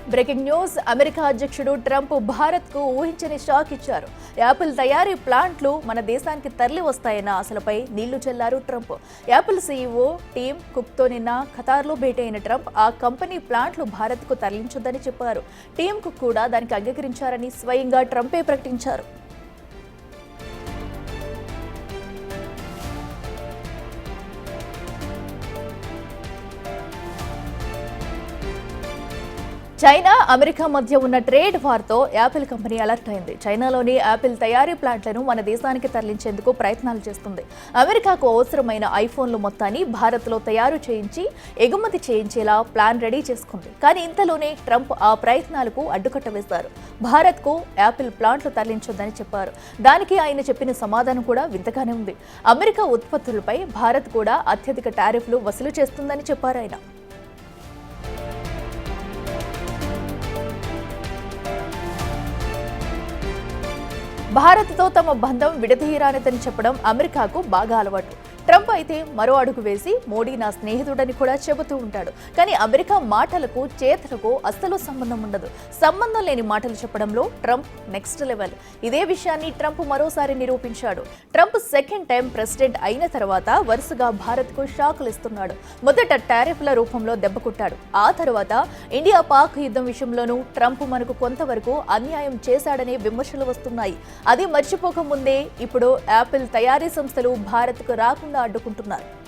Breaking news. America అధ్యక్షుడు Trump భారత్కు ఊహించని షాక్ ఇచ్చారు. యాపిల్ తయారీ ప్లాంట్లు మన దేశానికి తరలి వస్తాయన్న ఆశలపై నీళ్లు చల్లారు ట్రంప్. యాపిల్ సీఈఓ టీమ్ కుక్తో నిన్న ఖతార్లో భేటీ అయిన ట్రంప్ ఆ కంపెనీ ప్లాంట్లు భారత్కు తరలించొద్దని చెప్పారు. టీమ్ కుక్ కూడా దానికి అంగీకరించారని స్వయంగా ట్రంపే ప్రకటించారు. చైనా, అమెరికా మధ్య ఉన్న ట్రేడ్ వార్తో యాపిల్ కంపెనీ అలర్ట్ అయింది. చైనాలోని యాపిల్ తయారీ ప్లాంట్లను మన దేశానికి తరలించేందుకు ప్రయత్నాలు చేస్తుంది. అమెరికాకు అవసరమైన ఐఫోన్లు మొత్తాన్ని భారత్లో తయారు చేయించి ఎగుమతి చేయించేలా ప్లాన్ రెడీ చేసుకుంది. కానీ ఇంతలోనే ట్రంప్ ఆ ప్రయత్నాలకు అడ్డుకట్ట వేశారు. భారత్కు యాపిల్ ప్లాంట్లు తరలించొద్దని చెప్పారు. దానికి ఆయన చెప్పిన సమాధానం కూడా వింతగానే ఉంది. అమెరికా ఉత్పత్తులపై భారత్ కూడా అత్యధిక టారిఫ్లు వసూలు చేస్తుందని చెప్పారు ఆయన. భారత్తో తమ బంధం విడదీయరానిదని చెప్పడం అమెరికాకు బాగా అలవాటు. ట్రంప్ అయితే మరో అడుగు వేసి మోడీ నా స్నేహితుడని కూడా చెబుతూ ఉంటాడు. కానీ అమెరికా మాటలకు చేతలకు అస్సలు సంబంధం ఉండదు. సంబంధం లేని మాటలు చెప్పడంలో ట్రంప్ నెక్స్ట్ లెవెల్. ఇదే విషయాన్ని ట్రంప్ మరోసారి నిరూపించాడు. ట్రంప్ సెకండ్ టైం ప్రెసిడెంట్ అయిన తర్వాత వరుసగా భారత్కు షాకులు ఇస్తున్నాడు. మొదట టారిఫ్ల రూపంలో దెబ్బకొట్టాడు. ఆ తర్వాత ఇండియా పాక్ యుద్ధం విషయంలోనూ ట్రంప్ మనకు కొంతవరకు అన్యాయం చేశాడనే విమర్శలు వస్తున్నాయి. అది మర్చిపోక ముందే ఇప్పుడు యాపిల్ తయారీ సంస్థలు భారత్కు రాకుండా అడ్డుకుంటున్నారు.